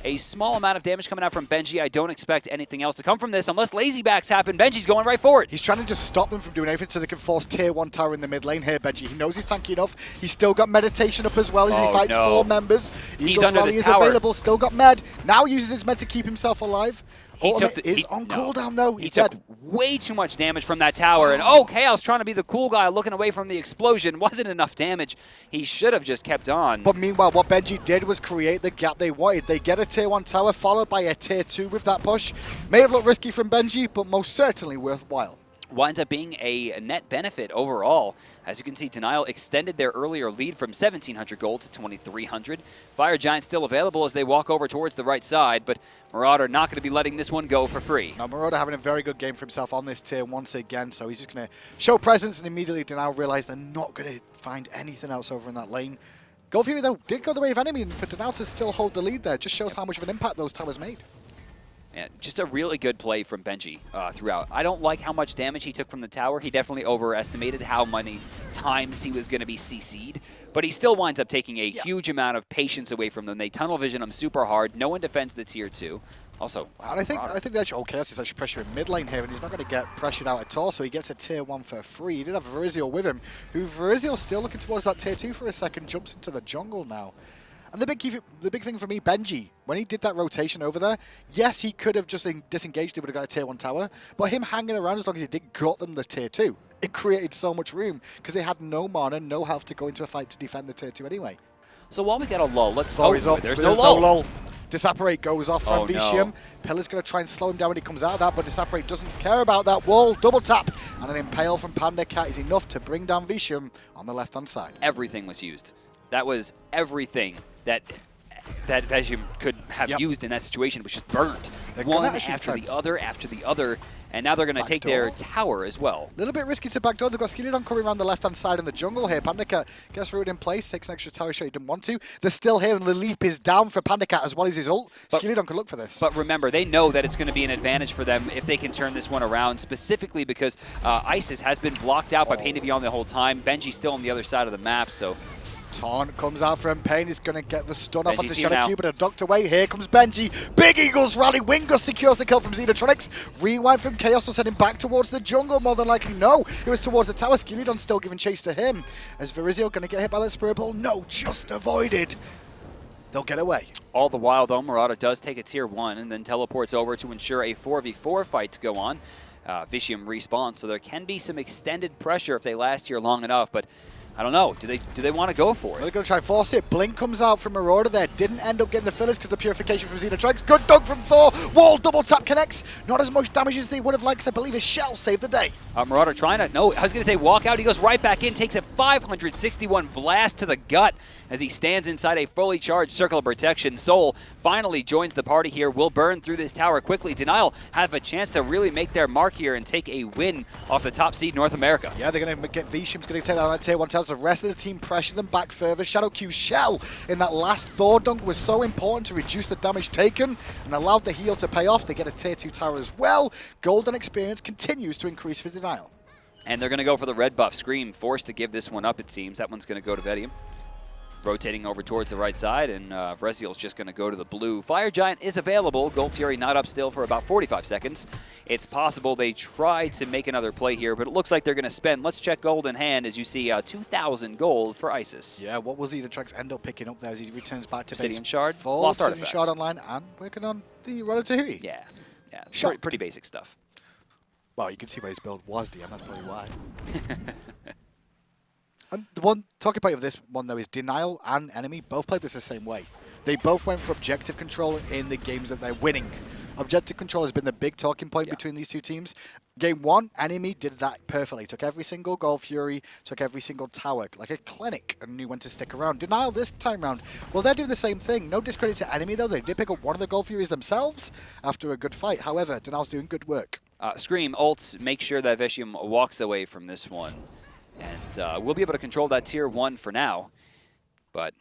A small amount of damage coming out from Benji. I don't expect anything else to come from this unless lazy backs happen. Benji's going right for it. He's trying to just stop them from doing anything so they can force tier 1 tower in the mid lane here, Benji. He knows he's tanky enough. He's still got meditation up as well as he fights 4 members. He's under Rally this is tower. Available. Still got med. Now uses his med to keep himself alive. Ultimate is on cooldown though. He took way too much damage from that tower. And Khaos trying to be the cool guy looking away from the explosion. Wasn't enough damage. He should have just kept on. But meanwhile, what Benji did was create the gap they wanted. They get a tier 1 tower followed by a tier 2 with that push. May have looked risky from Benji, but most certainly worthwhile. Winds up being a net benefit overall. As you can see, Denial extended their earlier lead from 1,700 gold to 2,300. Fire Giant still available as they walk over towards the right side, but Marauder not going to be letting this one go for free. Now, Marauder having a very good game for himself on this tier once again, so he's just going to show presence, and immediately Denial realize they're not going to find anything else over in that lane. Gulf Fury, though, did go the way of enemy, and for Denial to still hold the lead there just shows how much of an impact those towers made. Yeah, just a really good play from Benji throughout. I don't like how much damage he took from the tower. He definitely overestimated how many times he was going to be CC'd, but he still winds up taking a huge amount of patience away from them. They tunnel vision him super hard. No one defends the tier 2. Also, wow, and I think the actual Khaos is actually pressuring mid lane here, and he's not going to get pressured out at all, so he gets a tier 1 for free. He did have Varizial with him, who Varizial still looking towards that tier 2 for a second, jumps into the jungle now. And the big thing for me, Benji, when he did that rotation over there, yes, he could have just disengaged, he would have got a tier 1 tower, but him hanging around as long as he did got them the tier 2. It created so much room because they had no mana, no health to go into a fight to defend the tier 2 anyway. So while we get a lull, let's Thor is up. There's no lull. Disapparate goes off from Vetium. No. Pillar's going to try and slow him down when he comes out of that, but Disapparate doesn't care about that wall. Double tap and an Impale from PandaCat is enough to bring down Vetium on the left-hand side. Everything was used. That was everything that Vetium could have used in that situation, was just burnt. One after the other, and now they're going to take their tower as well. A little bit risky to backdoor. They've got Skeeledon coming around the left-hand side in the jungle here. PandaCat gets rooted in place, takes an extra tower shot he didn't want to. They're still here, and the leap is down for PandaCat as well as his ult. Skeeledon could look for this. But remember, they know that it's going to be an advantage for them if they can turn this one around, specifically because Isis has been blocked out by PainDeViande the whole time. Benji's still on the other side of the map, so... Taunt comes out from Pain. He's going to get the stun off onto Shadowq, but a ducked away. Here comes Benji. Big Eagles rally. Wingus secures the kill from Xenotronics. Rewind from Khaos will send him back towards the jungle. More than likely, no. It was towards the tower. Skeeledon still giving chase to him. As Varizial going to get hit by that Spirit Ball. No, just avoided. Gonna get the stun off onto Shadowq, but a ducked away. Here comes Benji. Big Eagles rally. Wingus secures the kill from Xenotronics. Rewind from Khaos will send him back towards the jungle. More than likely, no. It was towards the tower. Skeeledon still giving chase to him. As Varizial going to get hit by that Spirit Ball. No, just avoided. they'll get away. All the while, though, Marauder does take a tier 1 and then teleports over to ensure a 4v4 fight to go on. Vetium respawns, so there can be some extended pressure if they last here long enough, but I don't know. Do they want to go for it? They're going to try and force it. Blink comes out from Marauder there. Didn't end up getting the fillers because the purification from Xenotronics. Good dunk from Thor. Wall double tap connects. Not as much damage as they would have liked, 'cause I believe his shell saved the day. Marauder trying to, no, I was going to say walk out. He goes right back in, takes a 561 blast to the gut as he stands inside a fully charged circle of protection. Soul finally joins the party here. Will burn through this tower quickly. Denial have a chance to really make their mark here and take a win off the top seed North America. Yeah, they're going to get Vetium's going to take down that tier 1 tells the rest of the team pressure them back further. Shadowq's shell in that last Thor dunk was so important to reduce the damage taken and allowed the heal to pay off. They get a tier 2 tower as well. Golden experience continues to increase for Denial. And they're going to go for the red buff. Scream forced to give this one up, it seems. That one's going to go to Vetium. Rotating over towards the right side, and Varizial's just going to go to the blue. Fire Giant is available. Gold Fury not up still for about 45 seconds. It's possible they tried to make another play here, but it looks like they're going to spend. Let's check gold in hand as you see 2,000 gold for Isis. Yeah, what will Xenotronics end up picking up there as he returns back to base? Obsidian Shard, Full Lost Obsidian Artifact. Shard online and working on the Ratatouille. Yeah, pretty basic stuff. Well, you can see where his build was, Diem, that's probably why. And the one talking about of this one though is Denial and Enemy both played this the same way. They both went for objective control in the games that they're winning. Objective control has been the big talking point between these two teams. Game 1, Enemy did that perfectly. Took every single Gold Fury, took every single tower, like a clinic, and knew when to stick around. Denial this time round, well, they're doing the same thing. No discredit to Enemy though. They did pick up one of the Gold Furies themselves after a good fight. However, Denial's doing good work. Scream ults, make sure that Vetium walks away from this one. And we'll be able to control that tier 1 for now, but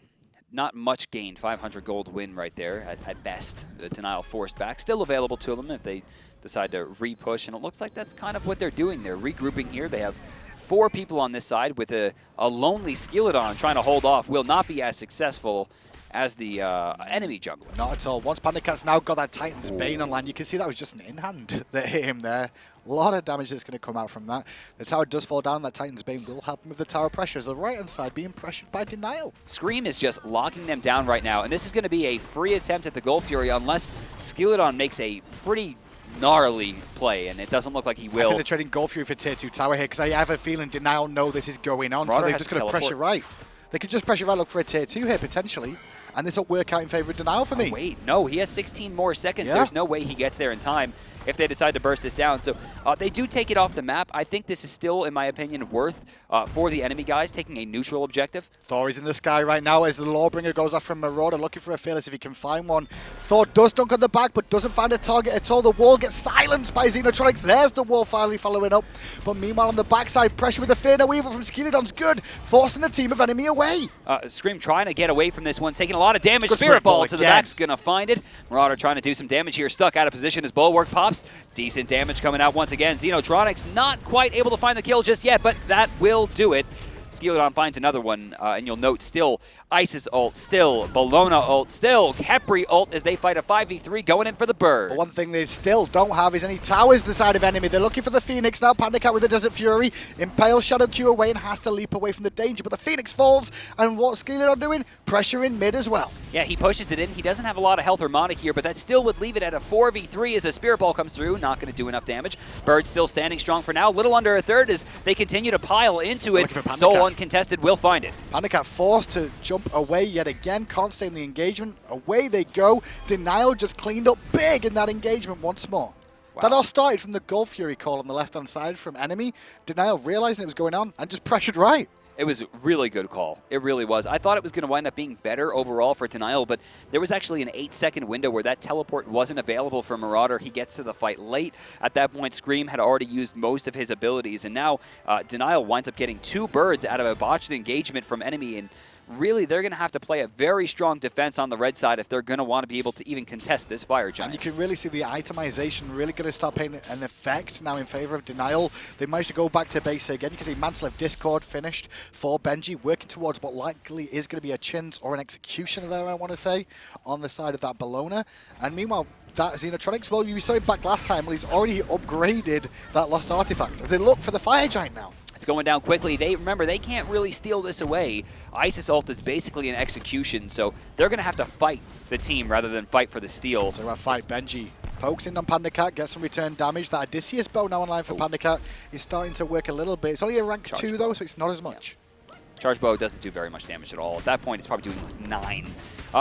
not much gain. 500 gold win right there at best. The Denial forced back. Still available to them if they decide to re-push, and it looks like that's kind of what they're doing. They're regrouping here. They have 4 people on this side with a lonely Skeeledon trying to hold off. Will not be as successful as the enemy jungler. Not at all. Once PandaCat's now got that Titan's Bane online, you can see that was just an in-hand that hit him there. A lot of damage that's going to come out from that. The tower does fall down. That Titan's Bane will help him with the tower pressure as the right-hand side being pressured by Denial. Scream is just locking them down right now, and this is going to be a free attempt at the Gold Fury unless Skeeledon makes a pretty gnarly play, and it doesn't look like he will. I think they're trading Gold Fury for tier 2 tower here because I have a feeling Denial know this is going on, Marauder so they're just going to pressure right. They could just pressure right, look for a tier 2 here potentially, and this will work out in favor of Denial for me. Wait, no, he has 16 more seconds. Yeah. There's no way he gets there in time if they decide to burst this down. So they do take it off the map. I think this is still, in my opinion, worth for the enemy guys taking a neutral objective. Thor is in the sky right now as the Lawbringer goes off from Marauder looking for a fearless if he can find one. Thor does dunk on the back but doesn't find a target at all. The wall gets silenced by Xenotronics. There's the wall finally following up. But meanwhile on the backside, pressure with the Fear No Evil from Skeeledon's good, forcing the team of Enemy away. Scream trying to get away from this one, taking a lot of damage. Good Spirit Ball to the again. back's going to find it. Marauder trying to do some damage here, stuck out of position as Bulwark pops. Decent damage coming out once again. Xenotronics not quite able to find the kill just yet, but that will do it. Skeeledon finds another one, and you'll note still Isis ult, still Bellona ult, still Khepri ult as they fight a 5v3 going in for the bird. But one thing they still don't have is any towers the side of Enemy. They're looking for the Phoenix now. PandaCat with the Desert Fury impales Shadowq away and has to leap away from the danger. But the Phoenix falls, and what's Skeeledon doing? Pressure in mid as well. Yeah, he pushes it in. He doesn't have a lot of health or mana here, but that still would leave it at a 4v3 as a Spirit Ball comes through. Not going to do enough damage. Bird still standing strong for now. Little under a third as they continue to pile into it. Soul uncontested will find it. PandaCat forced to jump away yet again. Can't stay in the engagement. Away they go. Denial just cleaned up big in that engagement once more. Wow. That all started from the Gold Fury call on the left-hand side from Enemy. Denial realizing it was going on and just pressured right. It was a really good call. It really was. I thought it was going to wind up being better overall for Denial, but there was actually an 8-second window where that teleport wasn't available for Marauder. He gets to the fight late. At that point, Scream had already used most of his abilities, and now Denial winds up getting 2 birds out of a botched engagement from Enemy, and really, they're going to have to play a very strong defense on the red side if they're going to want to be able to even contest this Fire Giant. And you can really see the itemization really going to start playing an effect now in favor of Denial. They managed to go back to base again. You can see Mantle of Discord finished for Benji, working towards what likely is going to be a Chins or an Executioner there, I want to say, on the side of that Bellona. And meanwhile, that Xenotronics, well, we saw him back last time. Well, he's already upgraded that Lost Artifact as they look for the Fire Giant now. It's going down quickly. Remember, they can't really steal this away. Isis ult is basically an execution, so they're going to have to fight the team rather than fight for the steal. So about fight, Benji focusing on PandaCat, gets some return damage. That Odysseus bow now online for PandaCat is starting to work a little bit. It's only a rank 2 though, so it's not as much. Yeah. Charge bow doesn't do very much damage at all. At that point, it's probably doing like 9.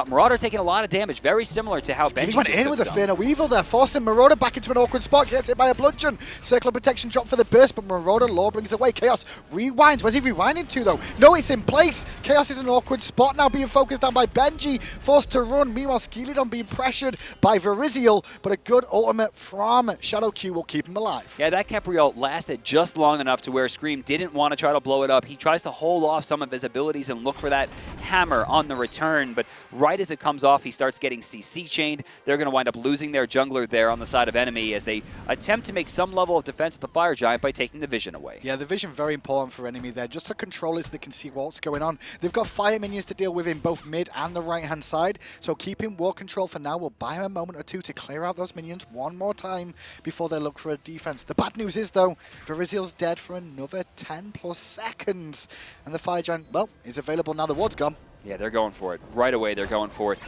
Marauder taking a lot of damage, very similar to how Benji went in with a Fear No Weevil there, forcing Marauder back into an awkward spot, gets hit by a bludgeon. Circle of protection drop for the burst, but Marauder Law brings it away. Khaos rewinds. Where's he rewinding to though? No, it's in place. Khaos is in an awkward spot now, being focused on by Benji, forced to run. Meanwhile, Skeeledon being pressured by Varizial, but a good ultimate from Shadowq will keep him alive. Yeah, that Khepri ult lasted just long enough to where Scream didn't want to try to blow it up. He tries to hold off some of his abilities and look for that hammer on the return, but right as it comes off, he starts getting CC chained. They're going to wind up losing their jungler there on the side of enemy as they attempt to make some level of defense at the Fire Giant by taking the vision away. Yeah, the vision very important for enemy there, just to control it so they can see what's going on. They've got fire minions to deal with in both mid and the right-hand side, so keeping ward control for now will buy them a moment or two to clear out those minions one more time before they look for a defense. The bad news is, though, Varizial's dead for another 10 plus seconds, and the Fire Giant, well, is available now. The ward's gone. Yeah, they're going for it. Right away, they're going for it.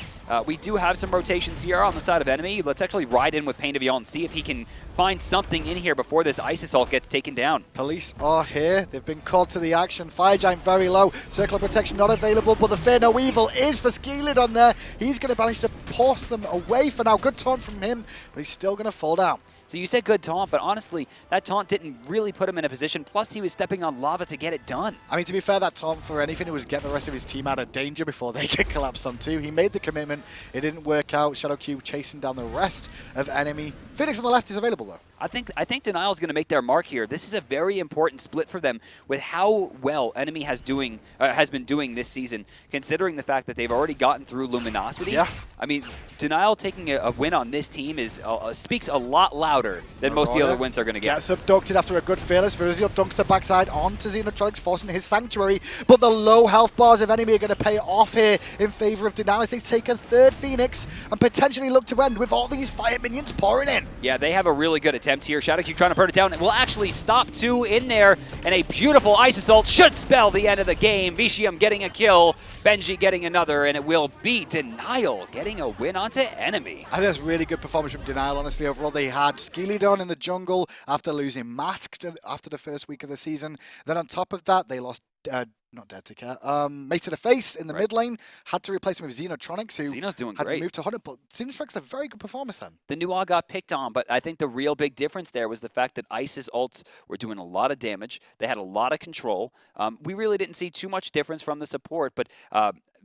We do have some rotations here on the side of enemy. Let's actually ride in with PainDeViande and see if he can find something in here before this Isis ult gets taken down. Police are here. They've been called to the action. Fire Giant very low. Circle of protection not available, but the Fear No Evil is for Skeeledon there. He's going to manage to force them away for now. Good taunt from him, but he's still going to fall down. So you said good taunt, but honestly, that taunt didn't really put him in a position. Plus, he was stepping on lava to get it done. I mean, to be fair, that taunt for anything, it was get the rest of his team out of danger before they get collapsed on too. He made the commitment. It didn't work out. Shadowq chasing down the rest of enemy. Phoenix on the left is available, though. I think Denial's going to make their mark here. This is a very important split for them with how well enemy has been doing this season, considering the fact that they've already gotten through Luminosity. Yeah. I mean, Denial taking a win on this team speaks a lot louder than most of the other wins they're going to get. Gets abducted after a good fearless. Varizial dunks the backside onto Xenotronics, forcing his sanctuary. But the low health bars of enemy are going to pay off here in favor of Denial as they take a third Phoenix and potentially look to end with all these fire minions pouring in. Yeah, they have a really good attempt here. Shadowq trying to burn it down. It will actually stop 2 in there, and a beautiful Isis ult should spell the end of the game. Vetium getting a kill, Benji getting another, and it will be Denial getting a win onto enemy. I think that's really good performance from Denial, honestly. Overall, they had Skeeledon in the jungle after losing Mask after the first week of the season. Then on top of that, they lost not Dead to Care. Mace to the face in the mid lane. Had to replace him with Xenotronics, who Xeno's doing had great. moved to 100. But Xenotronics had a very good performance then. The Nuwa got picked on, but I think the real big difference there was the fact that Isis ults were doing a lot of damage. They had a lot of control. We really didn't see too much difference from the support, but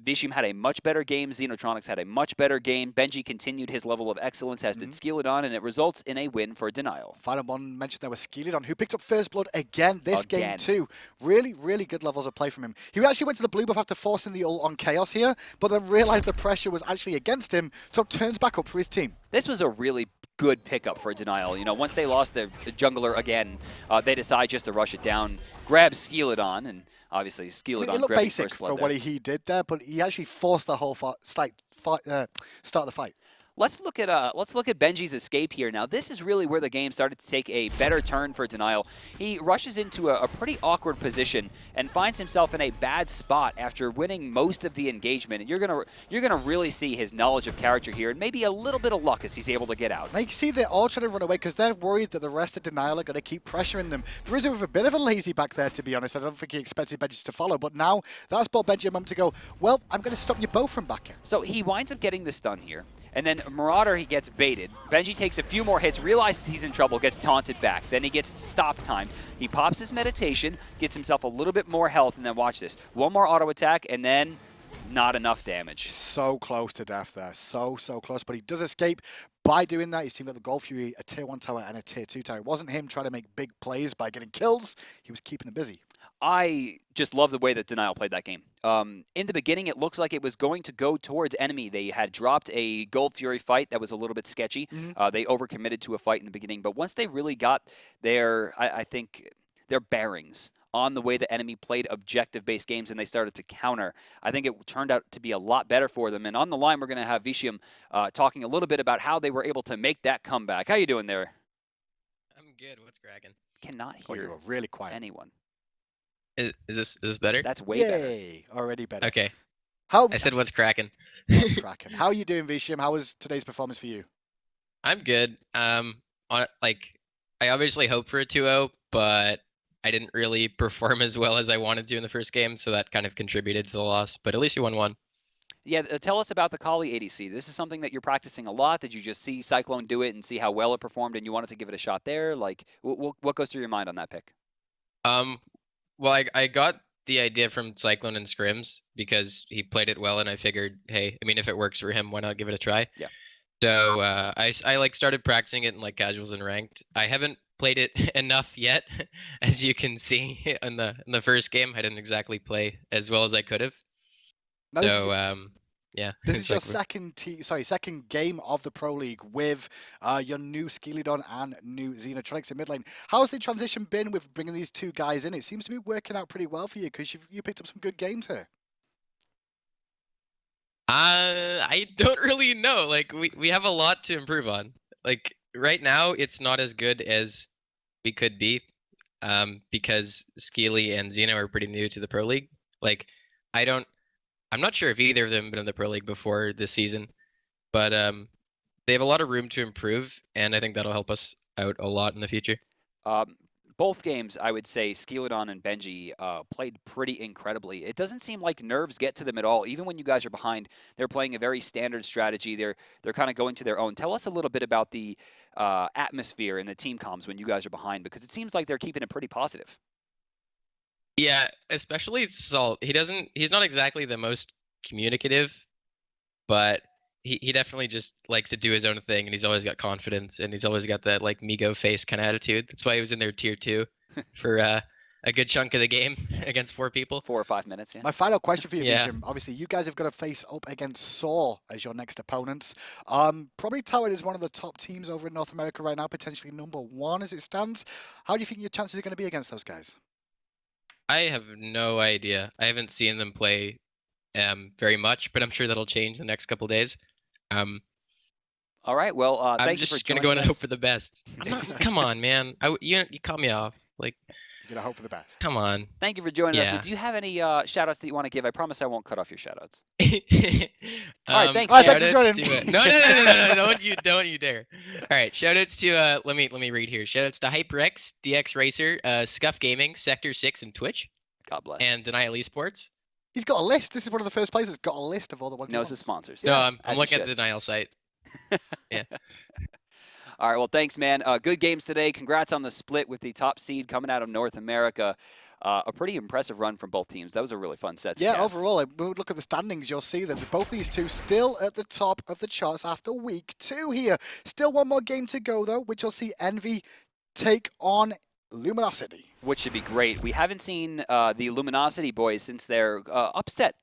Vetium had a much better game. Xenotronics had a much better game. Benji continued his level of excellence, as did Skeeledon, and it results in a win for Denial. Final one mentioned there was Skeeledon, who picked up First Blood again this game too. Really, really good levels of play from him. He actually went to the blue buff after forcing the ult on Khaos here, but then realized the pressure was actually against him, so turns back up for his team. This was a really good pickup for Denial. You know, once they lost the jungler again, they decide just to rush it down, grab Skeeledon, and obviously Skeeledon. It looked basic for what he did there, but he actually forced the whole start of the fight. Let's look at Benji's escape here. Now, this is really where the game started to take a better turn for Denial. He rushes into a pretty awkward position and finds himself in a bad spot after winning most of the engagement. And you're gonna really see his knowledge of character here, and maybe a little bit of luck as he's able to get out. Now you can see they're all trying to run away because they're worried that the rest of Denial are going to keep pressuring them. Varizial with a bit of a lazy back there, to be honest. I don't think he expected Benji to follow, but now that's brought Benji a moment to go, well, I'm going to stop you both from backing. So he winds up getting the stun here. And then Marauder, he gets baited. Benji takes a few more hits, realizes he's in trouble, gets taunted back. Then he gets stop time. He pops his meditation, gets himself a little bit more health, and then watch this. One more auto attack, and then not enough damage. So close to death there. So close. But he does escape. By doing that, his team got the Gold Fury, a tier 1 tower, and a tier 2 tower. It wasn't him trying to make big plays by getting kills. He was keeping them busy. I just love the way that Denial played that game. In the beginning, it looks like it was going to go towards enemy. They had dropped a Gold Fury fight that was a little bit sketchy. They overcommitted to a fight in the beginning. But once they really got their, I think, their bearings on the way the enemy played objective-based games and they started to counter, I think it turned out to be a lot better for them. And on the line, we're going to have Vetium talking a little bit about how they were able to make that comeback. How you doing there? I'm good. What's cracking? Cannot Oh, hear you were really quiet. anyone. Is this better? That's way better. Yay! Already better. Okay. How I said what's cracking. what's cracking? How are you doing, Vetium? How was today's performance for you? I'm good. I obviously hoped for a 2-0, but I didn't really perform as well as I wanted to in the first game, so that kind of contributed to the loss. But at least you won 1. Yeah, tell us about the Kali ADC. This is something that you're practicing a lot. Did you just see Cyclone do it and see how well it performed, and you wanted to give it a shot there? Like, what goes through your mind on that pick? Well, I got the idea from Cyclone and Scrims because he played it well, and I figured, hey, I mean, if it works for him, why not give it a try? Yeah. So I like started practicing it in like casuals and ranked. I haven't played it enough yet, as you can see in the first game. I didn't exactly play as well as I could have. Now, So yeah. this it's is your like second game of the Pro League with your new Skeeledon and new Xenotronics in mid lane. How's the transition been with bringing these two guys in? It seems to be working out pretty well for you because you picked up some good games here. I don't really know. Like we have a lot to improve on. Like right now, it's not as good as we could be, because Skeely and Xeno are pretty new to the Pro League. Like I'm not sure if either of them have been in the Pro League before this season, but they have a lot of room to improve, and I think that'll help us out a lot in the future. Both games, I would say, Skeeledon and Benji played pretty incredibly. It doesn't seem like nerves get to them at all. Even when you guys are behind, they're playing a very standard strategy. They're kind of going to their own. Tell us a little bit about the atmosphere and the team comms when you guys are behind, because it seems like they're keeping it pretty positive. Yeah, especially Salt. He's not exactly the most communicative, but he definitely just likes to do his own thing, and he's always got confidence, and he's always got that like Migo face kind of attitude. That's why he was in their tier 2 for a good chunk of the game against 4 people. 4 or 5 minutes, yeah. My final question for you, Yeah. Vetium. Obviously, you guys have got to face up against Saw as your next opponents. Probably touted as one of the top teams over in North America right now, potentially #1 as it stands. How do you think your chances are going to be against those guys? I have no idea. I haven't seen them play very much, but I'm sure that'll change the next couple days. All right. Well, thank you for just gonna joining go in and us. hope for the best. Come on, man. You caught me off. Like, You're going to hope for the best. come on. Thank you for joining us. Yeah. But do you have any shout-outs that you want to give? I promise I won't cut off your shout-outs. All right, thanks, All right, thanks for shoutouts joining. to, no, don't you dare. All right, shoutouts to let me read here. Shoutouts to HyperX, DX Racer, Scuff Gaming, Sector 6, and Twitch, God bless. and Denial Esports. He's got a list. This is one of the first players that's got a list of all the ones he knows wants. his sponsors. No, I'm as looking you at the Denial site. Yeah. All right. Well, thanks, man. Good games today. Congrats on the split with the top seed coming out of North America. A pretty impressive run from both teams. That was a really fun set to Yeah, cast. overall, when we look at the standings, you'll see that both these two still at the top of the charts after week 2 here. Still one more game to go, though, which you'll see Envy take on Luminosity. Which should be great. We haven't seen the Luminosity boys since their upset.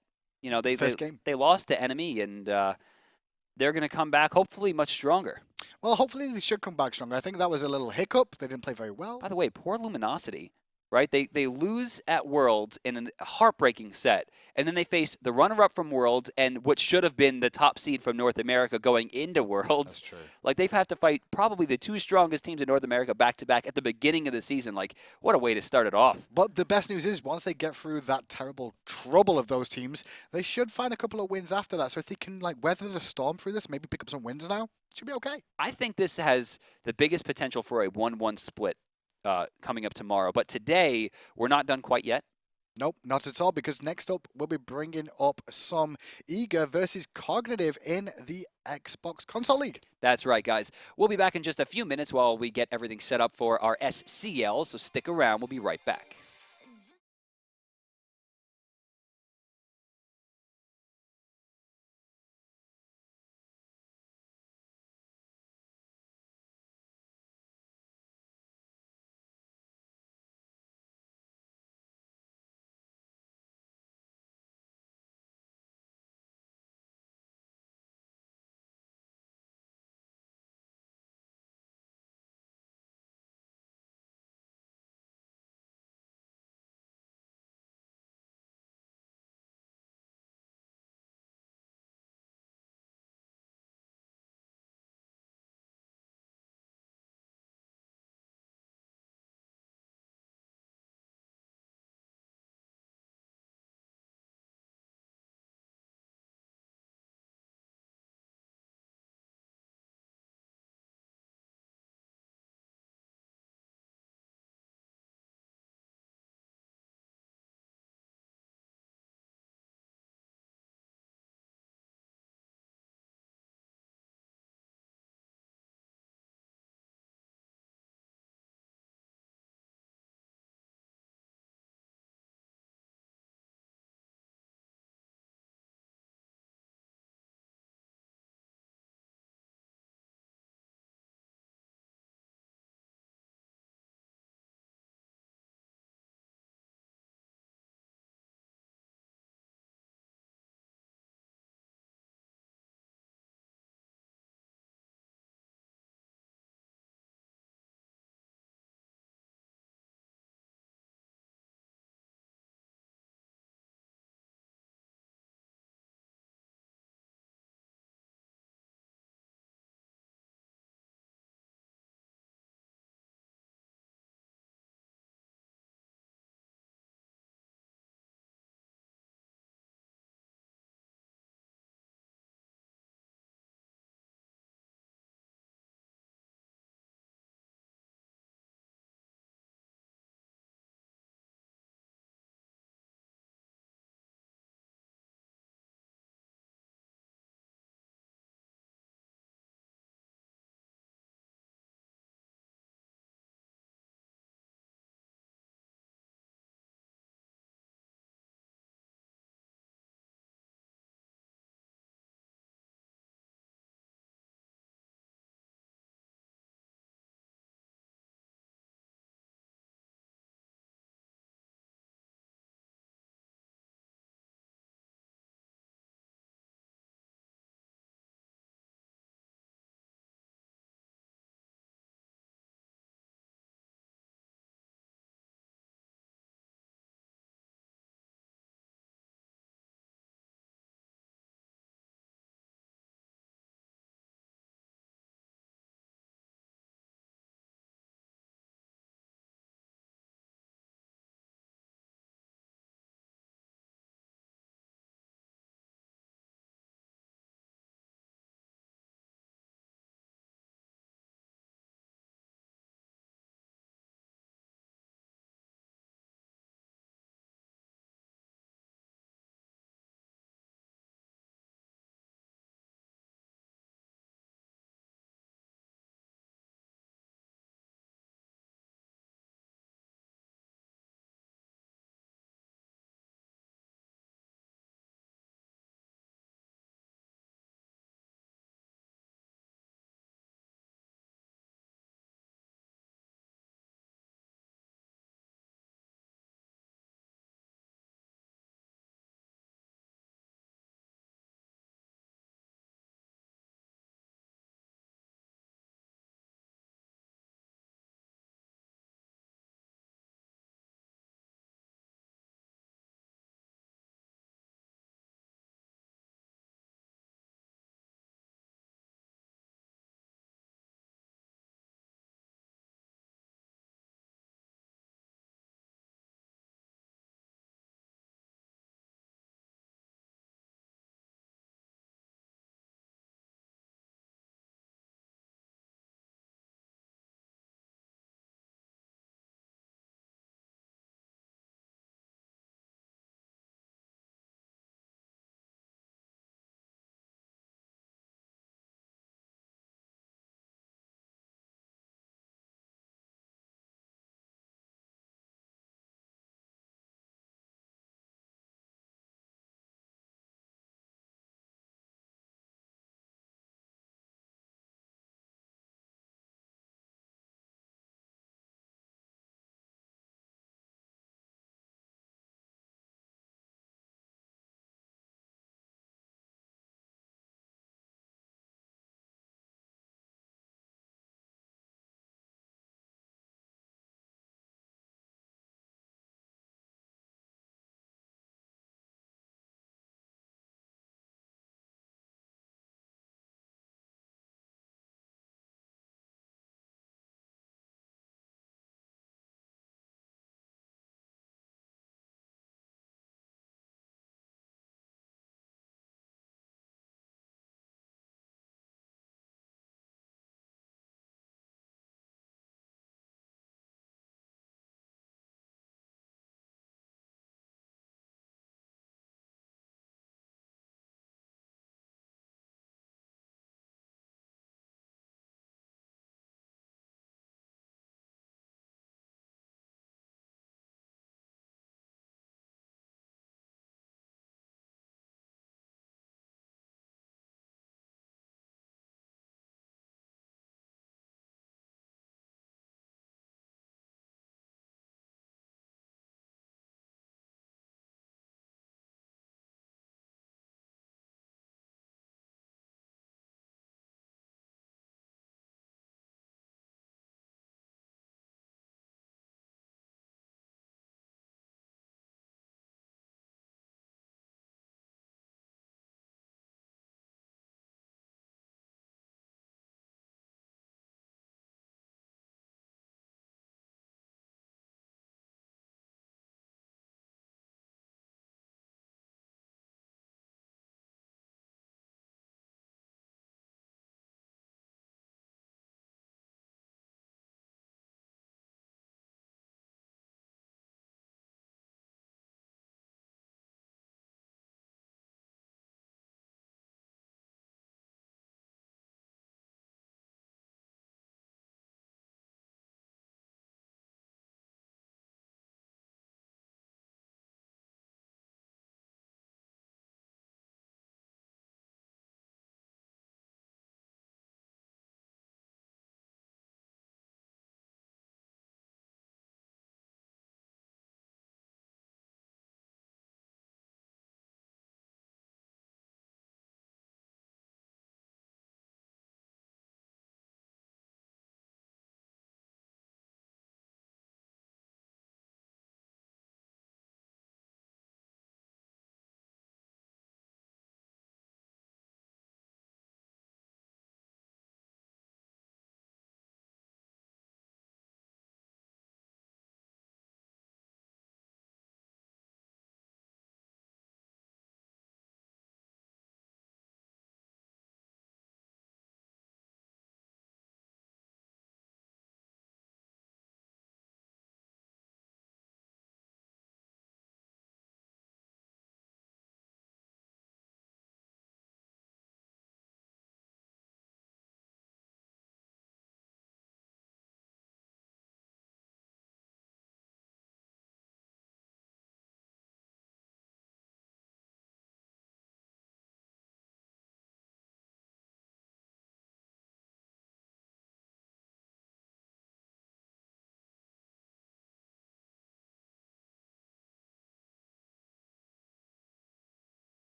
You know, First game. they lost to Enemy, and they're going to come back hopefully much stronger. Well, hopefully they should come back stronger. I think that was a little hiccup. They didn't play very well. By the way, poor Luminosity, right? They lose at Worlds in a heartbreaking set, and then they face the runner-up from Worlds and what should have been the top seed from North America going into Worlds. That's true. Like, they've had to fight probably the 2 strongest teams in North America back-to-back at the beginning of the season. Like, what a way to start it off. But the best news is, once they get through that terrible trouble of those teams, they should find a couple of wins after that. So if they can like weather the storm through this, maybe pick up some wins now, it should be okay. I think this has the biggest potential for a 1-1 split coming up tomorrow. But today, we're not done quite yet. Nope, not at all, because next up, we'll be bringing up some Eager versus Cognitive in the Xbox Console League. That's right, guys. We'll be back in just a few minutes while we get everything set up for our SCL, so stick around. We'll be right back.